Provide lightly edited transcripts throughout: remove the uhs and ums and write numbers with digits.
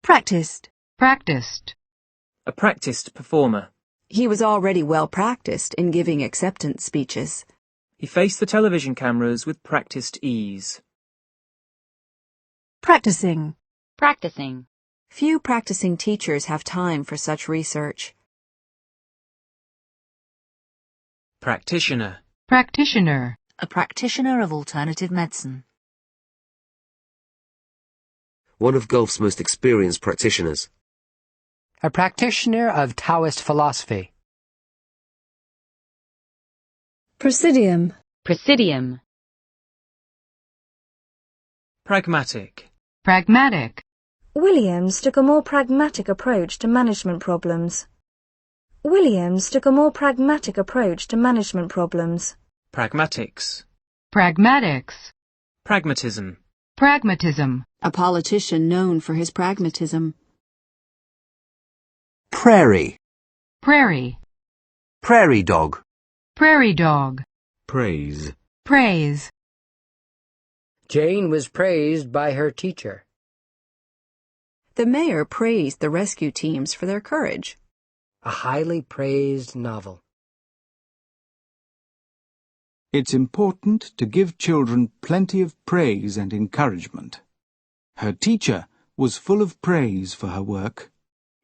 Practiced. Practiced. A practiced performer. He was already well practiced in giving acceptance speeches. He faced the television cameras with practiced ease. Practicing. Practicing. Few practicing teachers have time for such research. Practitioner. Practitioner. A practitioner of alternative medicine. One of golf's most experienced practitioners. A practitioner of Taoist philosophy. Presidium. Presidium. Pragmatic. Pragmatic. Williams took a more pragmatic approach to management problems. Williams took a more pragmatic approach to management problems. Pragmatics. Pragmatics. Pragmatism. Pragmatism. A politician known for his pragmatism. Prairie. Prairie. Prairie dog. Prairie dog. Praise. Praise. Jane was praised by her teacher. The mayor praised the rescue teams for their courage. A highly praised novel. It's important to give children plenty of praise and encouragement. Her teacher was full of praise for her work.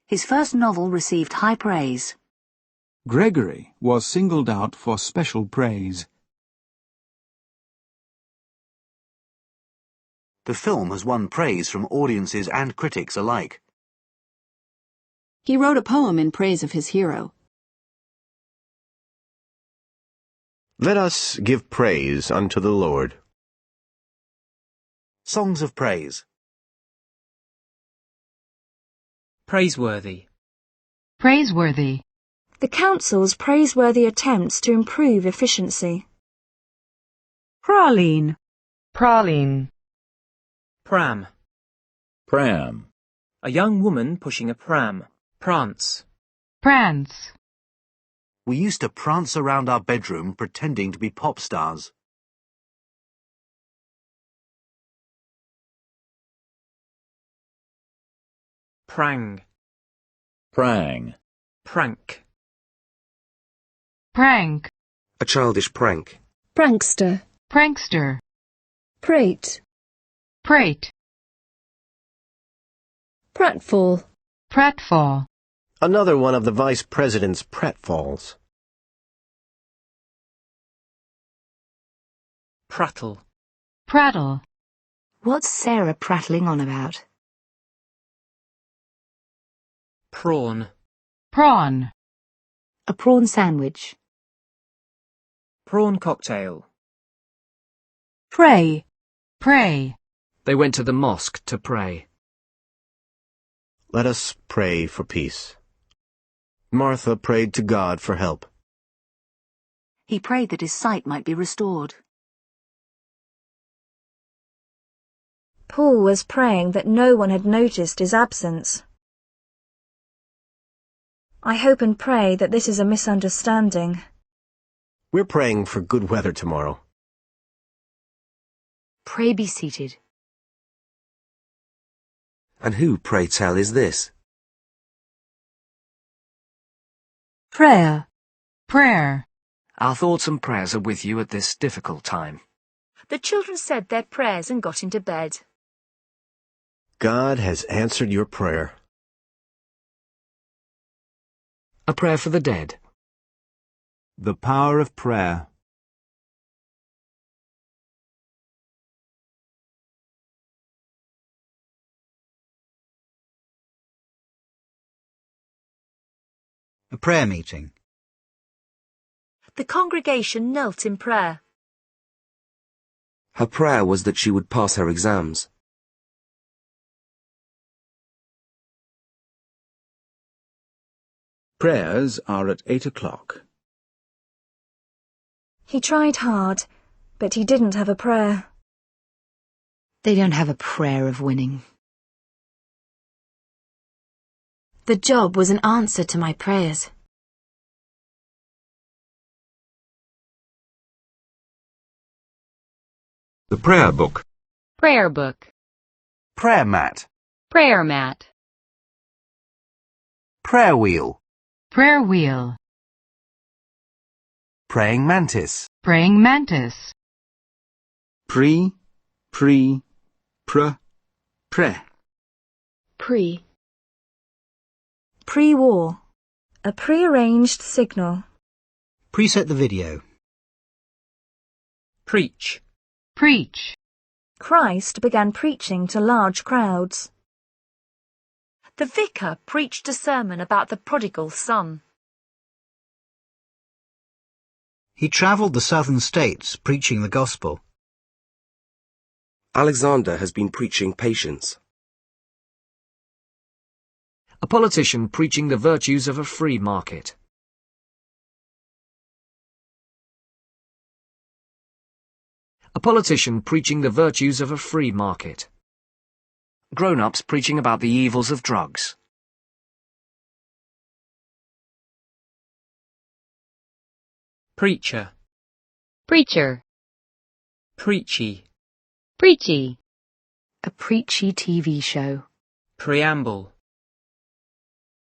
His first novel received high praise. Gregory was singled out for special praise. The film has won praise from audiences and critics alike. He wrote a poem in praise of his hero. Let us give praise unto the Lord. Songs of praise. Praiseworthy. Praiseworthy. The Council's praiseworthy attempts to improve efficiency. Praline. Praline. Pram. Pram. A young woman pushing a pram. Prance. Prance. We used to prance around our bedroom pretending to be pop stars. Prang. Prang. Prank. Prank. A childish prank. Prankster. Prankster. Prate. Prate. Pratfall. Pratfall. Another one of the Vice President's pratfalls. Prattle. Prattle. What's Sarah prattling on about? Prawn. Prawn. A prawn sandwich. Prawn cocktail. Pray. Pray. They went to the mosque to pray. Let us pray for peace. Martha prayed to God for help. He prayed that his sight might be restored. Paul was praying that no one had noticed his absence. I hope and pray that this is a misunderstanding. We're praying for good weather tomorrow. Pray be seated. And who, pray tell, is this? Prayer. Prayer. Our thoughts and prayers are with you at this difficult time. The children said their prayers and got into bed. God has answered your prayer. A prayer for the dead. The power of prayer. A prayer meeting. The congregation knelt in prayer. Her prayer was that she would pass her exams. Prayers are at 8 o'clock. He tried hard, but he didn't have a prayer. They don't have a prayer of winning. The job was an answer to my prayers. The prayer book. Prayer book. Prayer mat. Prayer mat. Prayer wheel. Prayer wheel. Praying mantis. Praying mantis. Pre, pre, pre. Pre-war. A pre-arranged signal. Preset the video. Preach. Preach. Christ began preaching to large crowds. The vicar preached a sermon about the prodigal son. He travelled the southern states preaching the gospel. Alexander has been preaching patience. A politician preaching the virtues of a free market. A politician preaching the virtues of a free market. Grown-ups preaching about the evils of drugs. Preacher. Preacher. Preachy. Preachy. A preachy TV show. Preamble.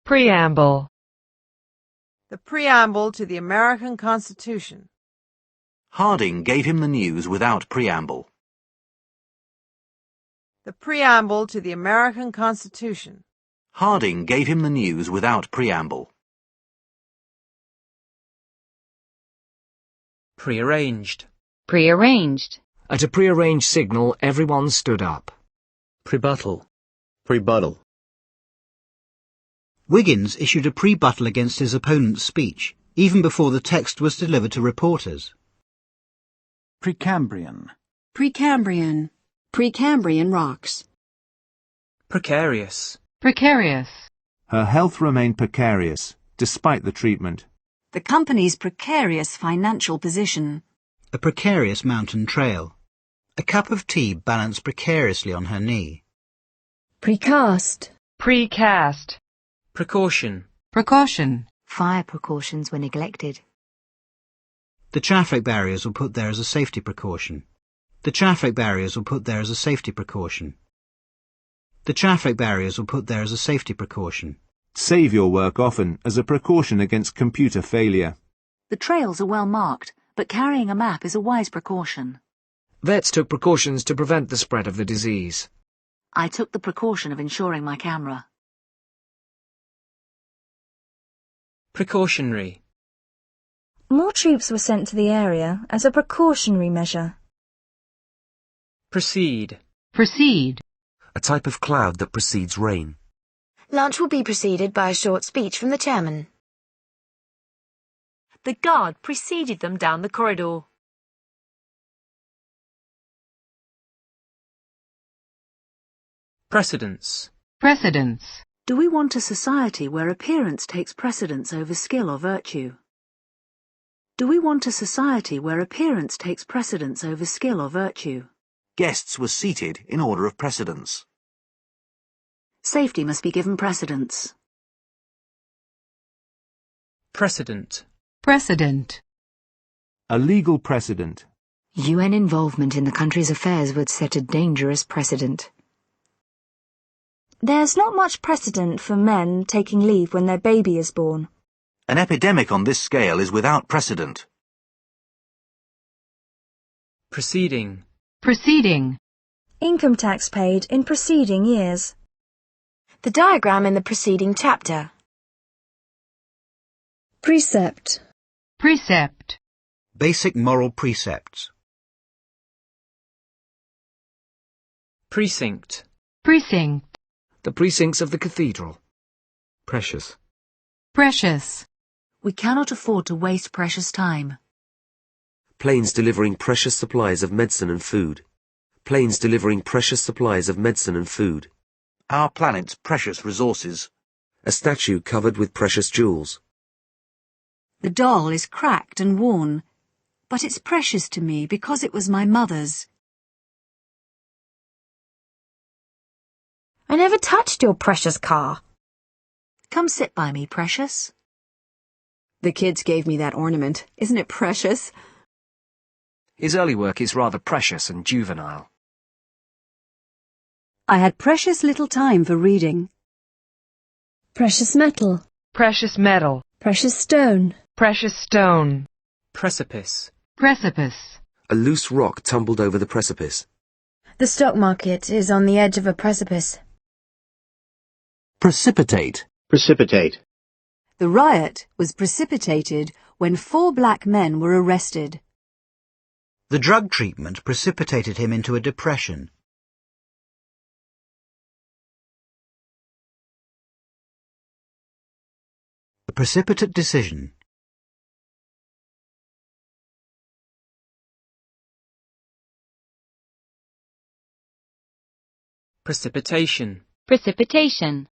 Preamble. The preamble to the American Constitution. Harding gave him the news without preamble. The preamble to the American Constitution. Harding gave him the news without preamble. Prearranged. Prearranged. At a prearranged signal, everyone stood up. Prebuttal. Rebuttal. Wiggins issued a pre-buttal against his opponent's speech, even before the text was delivered to reporters. Precambrian. Precambrian. Precambrian rocks. Precarious. Precarious. Her health remained precarious, despite the treatment. The company's precarious financial position. A precarious mountain trail. A cup of tea balanced precariously on her knee. Precast. Precast. Precaution. Precaution. Fire precautions were neglected. The traffic barriers were put there as a safety precaution. The traffic barriers were put there as a safety precaution. The traffic barriers were put there as a safety precaution. Save your work often as a precaution against computer failure. The trails are well marked, but carrying a map is a wise precaution. Vets took precautions to prevent the spread of the disease. I took the precaution of insuring my camera. Precautionary. More troops were sent to the area as a precautionary measure. Proceed. Proceed. A type of cloud that precedes rain. Lunch will be preceded by a short speech from the chairman. The guard preceded them down the corridor. Precedence. Precedence. Do we want a society where appearance takes precedence over skill or virtue? Do we want a society where appearance takes precedence over skill or virtue? Guests were seated in order of precedence. Safety must be given precedence. Precedent. Precedent. A legal precedent. UN involvement in the country's affairs would set a dangerous precedent. There's not much precedent for men taking leave when their baby is born. An epidemic on this scale is without precedent. Proceeding. Proceeding. Income tax paid in preceding years. The diagram in the preceding chapter. Precept. Precept. Basic moral precepts. Precinct. Precinct. The precincts of the cathedral. Precious. Precious. We cannot afford to waste precious time. Planes delivering precious supplies of medicine and food. Planes delivering precious supplies of medicine and food. Our planet's precious resources. A statue covered with precious jewels. The doll is cracked and worn, but it's precious to me because it was my mother's. I never touched your precious car. Come sit by me, precious. The kids gave me that ornament. Isn't it precious? His early work is rather precious and juvenile. I had precious little time for reading. Precious metal. Precious metal. Precious stone. Precious stone. Precipice. Precipice. A loose rock tumbled over the precipice. The stock market is on the edge of a precipice. Precipitate. Precipitate. The riot was precipitated when 4 black men were arrested. The drug treatment precipitated him into a depression. A precipitate decision. Precipitation. Precipitation.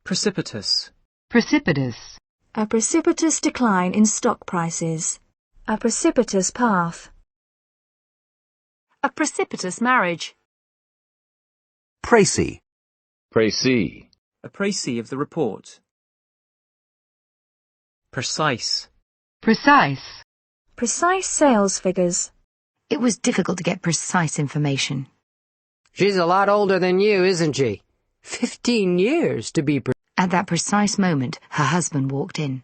Precipitous. Precipitous. A precipitous decline in stock prices. A precipitous path. A precipitous marriage. Précis. Précis. A précis of the report. Precise. Precise. Precise sales figures. It was difficult to get precise information. She's a lot older than you, isn't she? 15 years, to be precise. At that precise moment, her husband walked in.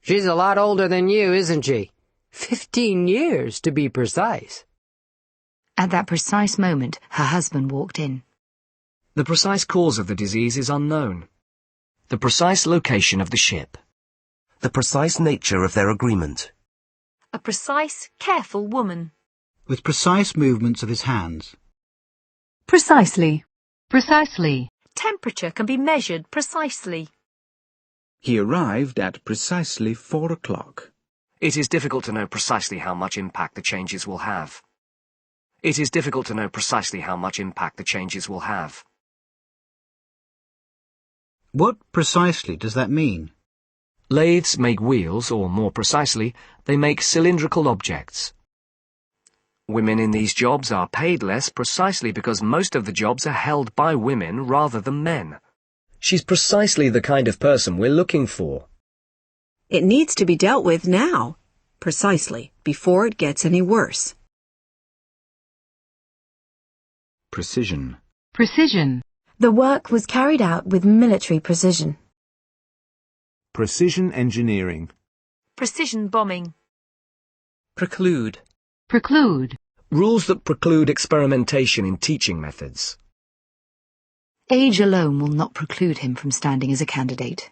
She's a lot older than you, isn't she? 15 years, to be precise. At that precise moment, her husband walked in. The precise cause of the disease is unknown. The precise location of the ship. The precise nature of their agreement. A precise, careful woman. With precise movements of his hands. Precisely. Precisely. Temperature can be measured precisely. He arrived at precisely 4 o'clock. It is difficult to know precisely how much impact the changes will have. It is difficult to know precisely how much impact the changes will have. What precisely does that mean? Lathes make wheels, or more precisely, they make cylindrical objects. Women in these jobs are paid less precisely because most of the jobs are held by women rather than men. She's precisely the kind of person we're looking for. It needs to be dealt with now, precisely, before it gets any worse. Precision. Precision. The work was carried out with military precision. Precision engineering. Precision bombing. Preclude. Preclude. Rules that preclude experimentation in teaching methods. Age alone will not preclude him from standing as a candidate.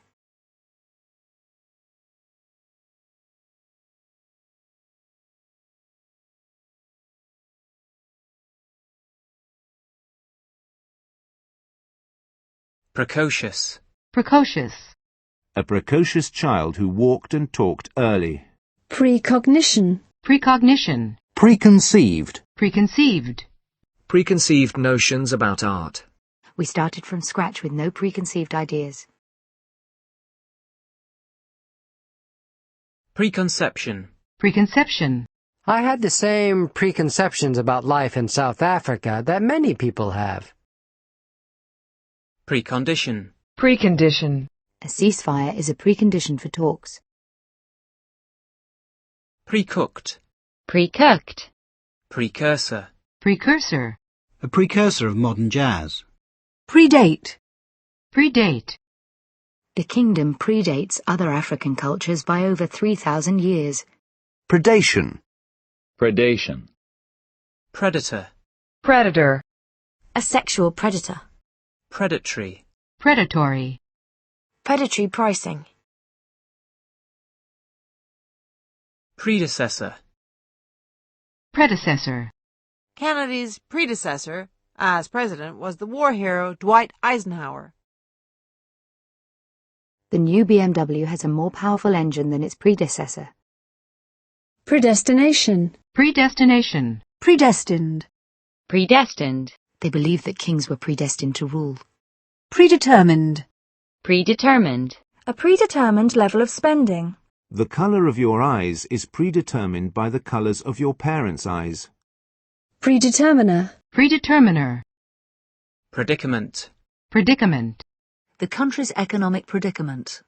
Precocious. Precocious. A precocious child who walked and talked early. Precognition. Precognition. Preconceived. Preconceived. Preconceived notions about art. We started from scratch with no preconceived ideas. Preconception. Preconception. I had the same preconceptions about life in South Africa that many people have. Precondition. Precondition. A ceasefire is a precondition for talks. Precooked. Pre-cooked. Precursor. Precursor. A precursor of modern jazz. Predate. Predate. The kingdom predates other African cultures by over 3,000 years. Predation. Predation. Predator. Predator. A sexual predator. Predatory. Predatory. Predatory pricing. Predecessor. Predecessor. Kennedy's predecessor as president was the war hero Dwight Eisenhower. The new BMW has a more powerful engine than its predecessor. Predestination. Predestination. Predestined. Predestined. They believed that kings were predestined to rule. Predetermined. Predetermined. A predetermined level of spending. The color of your eyes is predetermined by the colors of your parents' eyes. Predeterminer. Predeterminer. Predicament. Predicament. The country's economic predicament.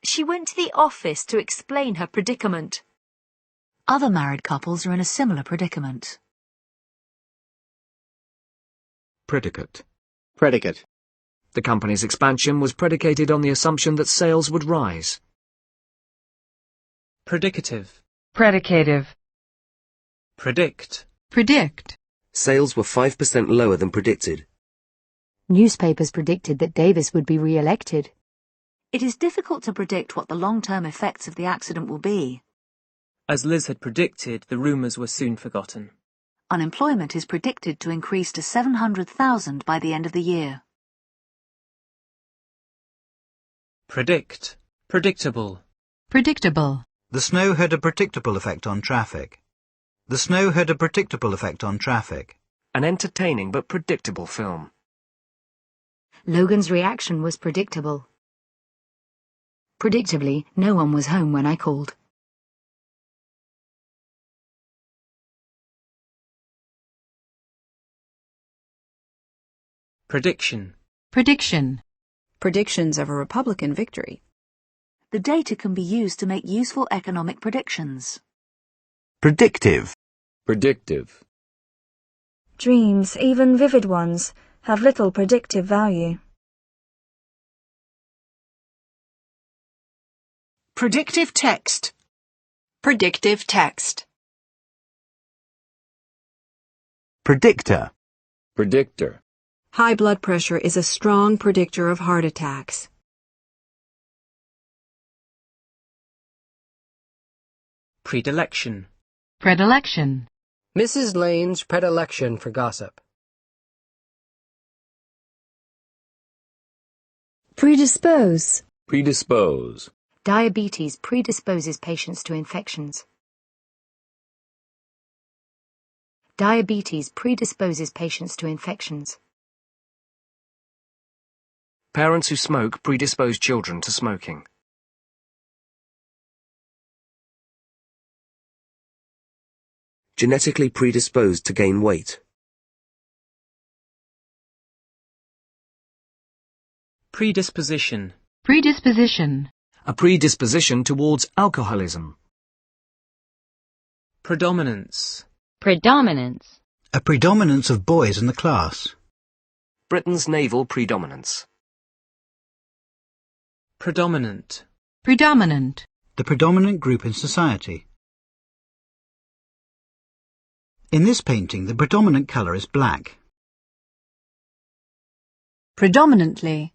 She went to the office to explain her predicament. Other married couples are in a similar predicament. Predicate. Predicate. The company's expansion was predicated on the assumption that sales would rise. Predicative. Predicative. Predict. Predict. Sales were 5% lower than predicted. Newspapers predicted that Davis would be re-elected. It is difficult to predict what the long-term effects of the accident will be. As Liz had predicted, the rumours were soon forgotten. Unemployment is predicted to increase to 700,000 by the end of the year. Predict. Predictable. Predictable. The snow had a predictable effect on traffic. The snow had a predictable effect on traffic. An entertaining but predictable film. Logan's reaction was predictable. Predictably, no one was home when I called. Prediction. Prediction. Predictions of a Republican victory. The data can be used to make useful economic predictions. Predictive. Predictive. Dreams, even vivid ones, have little predictive value. Predictive text. Predictive text. Predictor. Predictor. High blood pressure is a strong predictor of heart attacks. Predilection. Predilection. Mrs. Lane's predilection for gossip. Predispose. Predispose. Diabetes predisposes patients to infections. Diabetes predisposes patients to infections. Parents who smoke predispose children to smoking. Genetically predisposed to gain weight. Predisposition. Predisposition. A predisposition towards alcoholism. Predominance. Predominance. A predominance of boys in the class. Britain's naval predominance. Predominant. Predominant. The predominant group in society. In this painting, the predominant colour is black. Predominantly.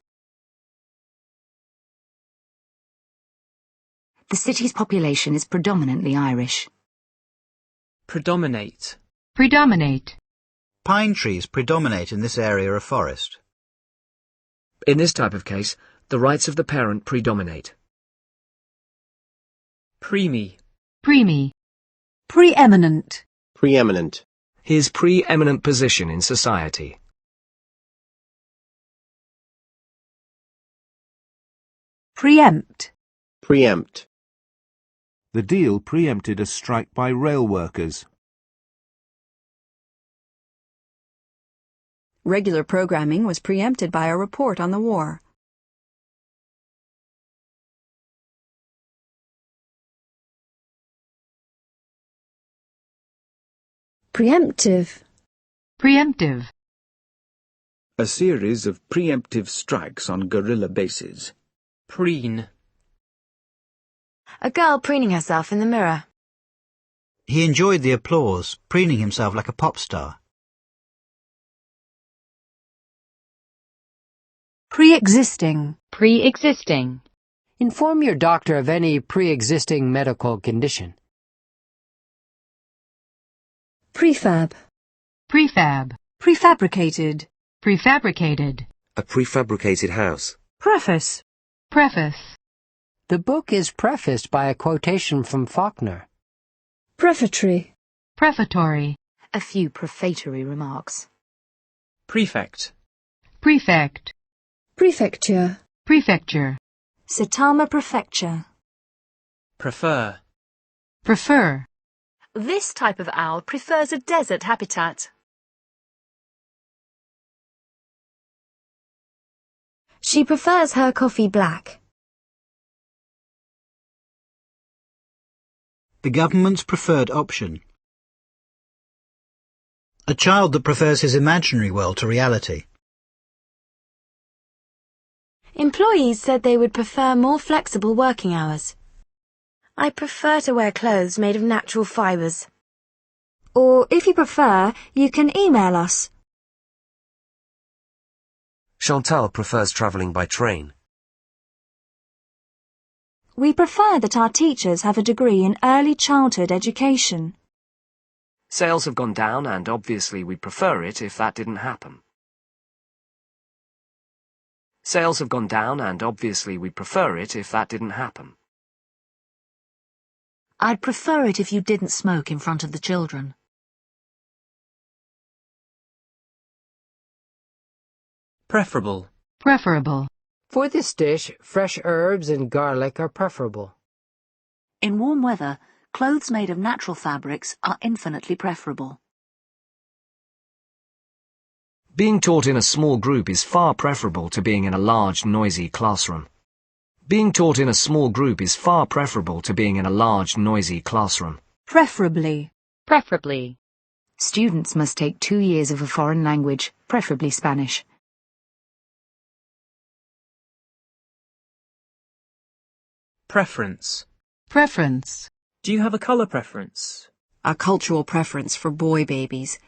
The city's population is predominantly Irish. Predominate. Predominate. Pine trees predominate in this area of forest. In this type of case, the rights of the parent predominate. Preemie. Preemie. Preeminent. Preeminent. His preeminent position in society. Preempt. Preempt. The deal preempted a strike by rail workers. Regular programming was preempted by a report on the war. Preemptive. Preemptive. A series of preemptive strikes on guerrilla bases. Preen. A girl preening herself in the mirror. He enjoyed the applause, preening himself like a pop star. Pre-existing. Pre-existing. Inform your doctor of any pre-existing medical condition. Prefab. Prefab. Prefabricated. Prefabricated. A prefabricated house. Preface. Preface. The book is prefaced by a quotation from Faulkner. Prefatory. Prefatory. A few prefatory remarks. Prefect. Prefect. Prefecture. Prefecture. Saitama Prefecture. Prefer. Prefer. This type of owl prefers a desert habitat. She prefers her coffee black. The government's preferred option. A child that prefers his imaginary world to reality. Employees said they would prefer more flexible working hours. I prefer to wear clothes made of natural fibres. Or, if you prefer, you can email us. Chantal prefers travelling by train. We prefer that our teachers have a degree in early childhood education. Sales have gone down, and obviously we prefer it if that didn't happen. Sales have gone down, and obviously we prefer it if that didn't happen. I'd prefer it if you didn't smoke in front of the children. Preferable. Preferable. For this dish, fresh herbs and garlic are preferable. In warm weather, clothes made of natural fabrics are infinitely preferable. Being taught in a small group is far preferable to being in a large, noisy classroom. Being taught in a small group is far preferable to being in a large, noisy classroom. Preferably. Preferably. Students must take 2 years of a foreign language, preferably Spanish. Preference. Preference. Do you have a colour preference? A cultural preference for boy babies.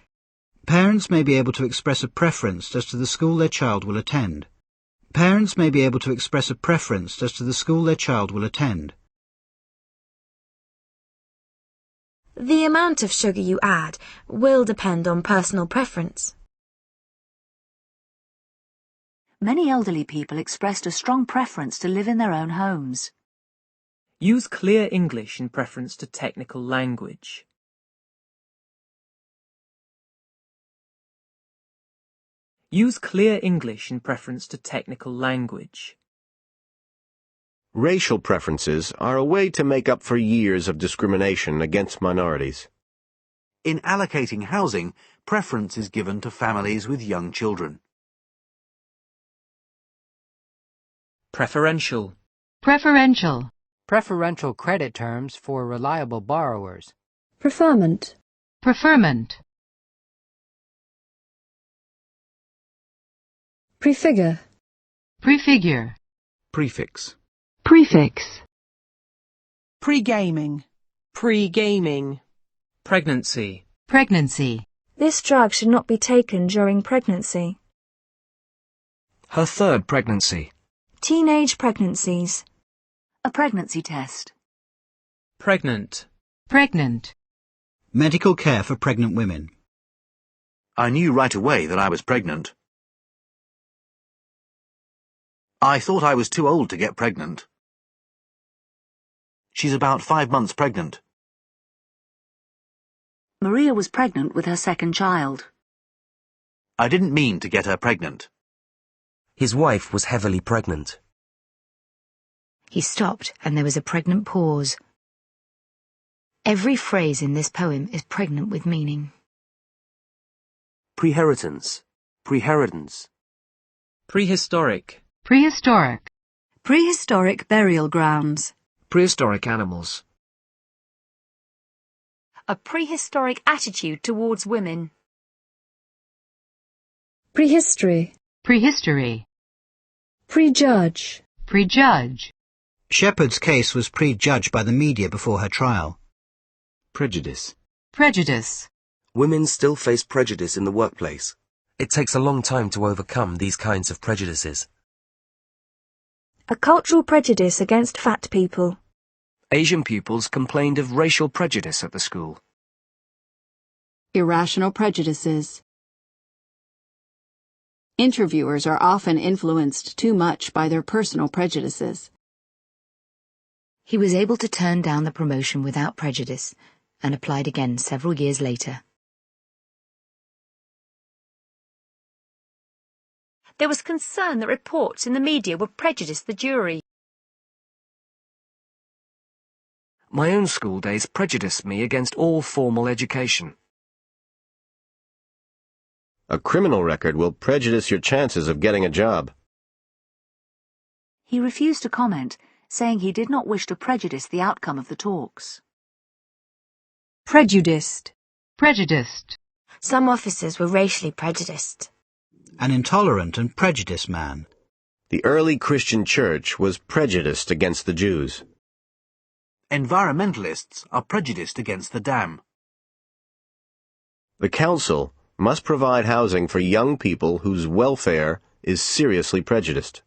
Parents may be able to express a preference as to the school their child will attend. Parents may be able to express a preference as to the school their child will attend. The amount of sugar you add will depend on personal preference. Many elderly people expressed a strong preference to live in their own homes. Use clear English in preference to technical language. Use clear English in preference to technical language. Racial preferences are a way to make up for years of discrimination against minorities. In allocating housing, preference is given to families with young children. Preferential. Preferential. Preferential credit terms for reliable borrowers. Preferment. Preferment. Prefigure. Prefigure. Prefix. Prefix. Pre-gaming. Pre-gaming. Pregnancy. Pregnancy. This drug should not be taken during pregnancy. Her third pregnancy. Teenage pregnancies. A pregnancy test. Pregnant. Pregnant. Medical care for pregnant women. I knew right away that I was pregnant. I thought I was too old to get pregnant. She's about 5 months pregnant. Maria was pregnant with her second child. I didn't mean to get her pregnant. His wife was heavily pregnant. He stopped, and there was a pregnant pause. Every phrase in this poem is pregnant with meaning. Preheritance. Preheritance. Prehistoric. Prehistoric. Prehistoric burial grounds. Prehistoric animals. A prehistoric attitude towards women. Prehistory. Prehistory. Prejudge. Prejudge. Shepherd's case was prejudged by the media before her trial. Prejudice. Prejudice. Women still face prejudice in the workplace. It takes a long time to overcome these kinds of prejudices. A cultural prejudice against fat people. Asian pupils complained of racial prejudice at the school. Irrational prejudices. Interviewers are often influenced too much by their personal prejudices. He was able to turn down the promotion without prejudice and applied again several years later. There was concern that reports in the media would prejudice the jury. My own school days prejudiced me against all formal education. A criminal record will prejudice your chances of getting a job. He refused to comment, saying he did not wish to prejudice the outcome of the talks. Prejudiced. Prejudiced. Some officers were racially prejudiced. An intolerant and prejudiced man. The early Christian church was prejudiced against the Jews. Environmentalists are prejudiced against the dam. The council must provide housing for young people whose welfare is seriously prejudiced.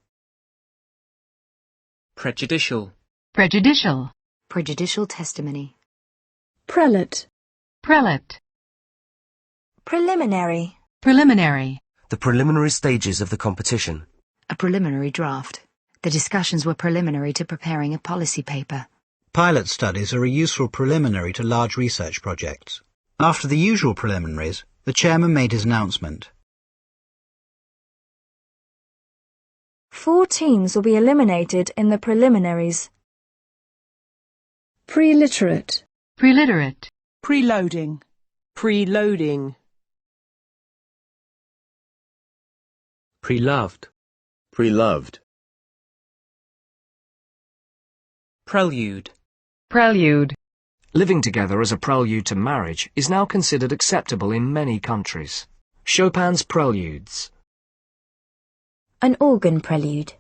Prejudicial. Prejudicial. Prejudicial testimony. Prelate. Prelate. Preliminary. Preliminary. The preliminary stages of the competition. A preliminary draft. The discussions were preliminary to preparing a policy paper. Pilot studies are a useful preliminary to large research projects. After the usual preliminaries, the chairman made his announcement. 4 teams will be eliminated in the preliminaries. Preliterate. Preliterate. Preloading. Preloading. Preloved. Preloved. Prelude. Prelude. Living together as a prelude to marriage is now considered acceptable in many countries. Chopin's Preludes. An organ prelude.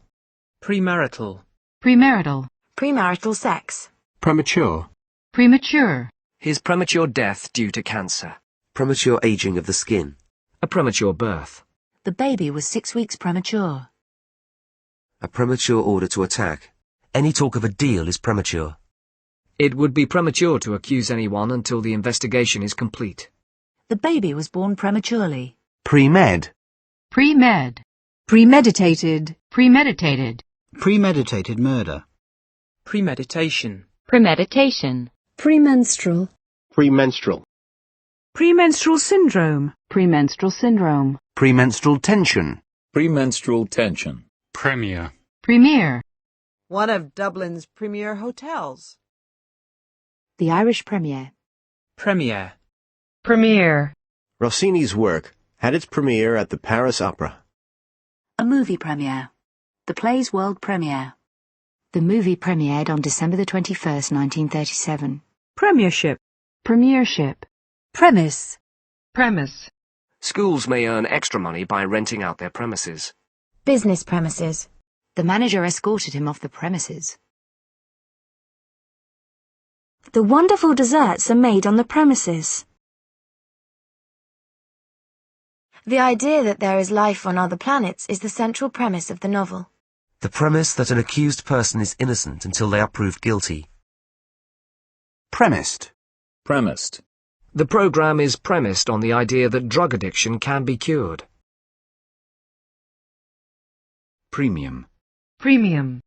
Premarital. Premarital. Premarital sex. Premature. Premature. His premature death due to cancer. Premature aging of the skin. A premature birth. The baby was 6 weeks premature. A premature order to attack. Any talk of a deal is premature. It would be premature to accuse anyone until the investigation is complete. The baby was born prematurely. Pre-med. Pre-med. Premeditated. Premeditated. Premeditated murder. Premeditation. Premeditation. Premenstrual. Premenstrual. Premenstrual syndrome. Premenstrual syndrome. Premenstrual tension. Premenstrual tension. Premier. Premier. One of Dublin's premier hotels. The Irish Premier. Premiere. Premier. Rossini's work had its premiere at the Paris Opera. A movie premiere. The play's world premiere. The movie premiered on December the 21st, 1937. Premiership. Premiership. Premise. Premise. Schools may earn extra money by renting out their premises. Business premises. The manager escorted him off the premises. The wonderful desserts are made on the premises. The idea that there is life on other planets is the central premise of the novel. The premise that an accused person is innocent until they are proved guilty. Premised. Premised. The program is premised on the idea that drug addiction can be cured. Premium. Premium.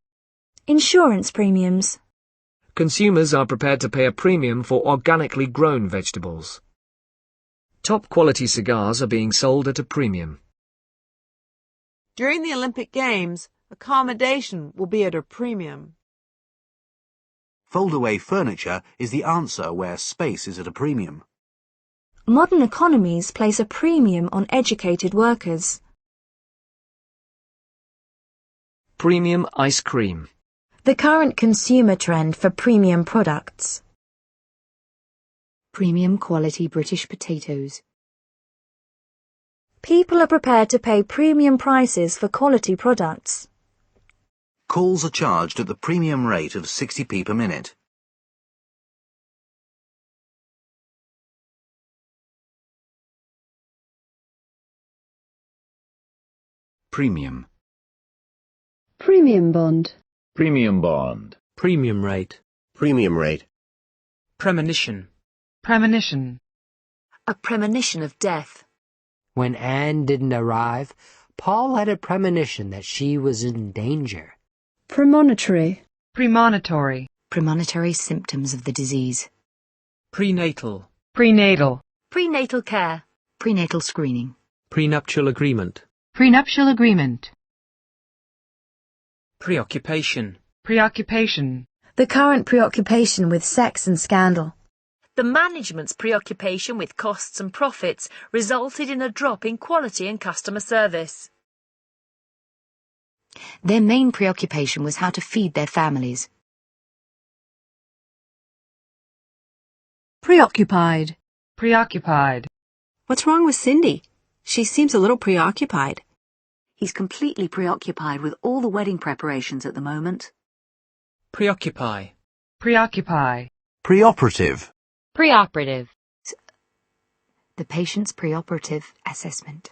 Insurance premiums. Consumers are prepared to pay a premium for organically grown vegetables. Top quality cigars are being sold at a premium. During the Olympic Games, accommodation will be at a premium. Fold-away furniture is the answer where space is at a premium. Modern economies place a premium on educated workers. Premium ice cream. The current consumer trend for premium products. Premium quality British potatoes. People are prepared to pay premium prices for quality products. Calls are charged at the premium rate of 60p per minute. Premium. Premium bond. Premium bond. Premium rate. Premium rate. Premonition. Premonition. A premonition of death. When Anne didn't arrive, Paul had a premonition that she was in danger. Premonitory. Premonitory. Premonitory symptoms of the disease. Prenatal. Prenatal. Prenatal care. Prenatal screening. Prenuptial agreement. Prenuptial agreement. Preoccupation. Preoccupation. The current preoccupation with sex and scandal. The management's preoccupation with costs and profits resulted in a drop in quality and customer service. Their main preoccupation was how to feed their families. Preoccupied. Preoccupied. What's wrong with Cindy? She seems a little preoccupied. He's completely preoccupied with all the wedding preparations at the moment. Preoccupy. Preoccupy. Preoperative. Preoperative. The patient's preoperative assessment.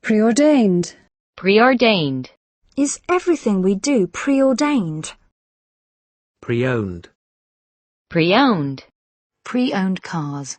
Preordained. Preordained. Is everything we do preordained? Pre-owned. Pre-owned. Pre-owned cars.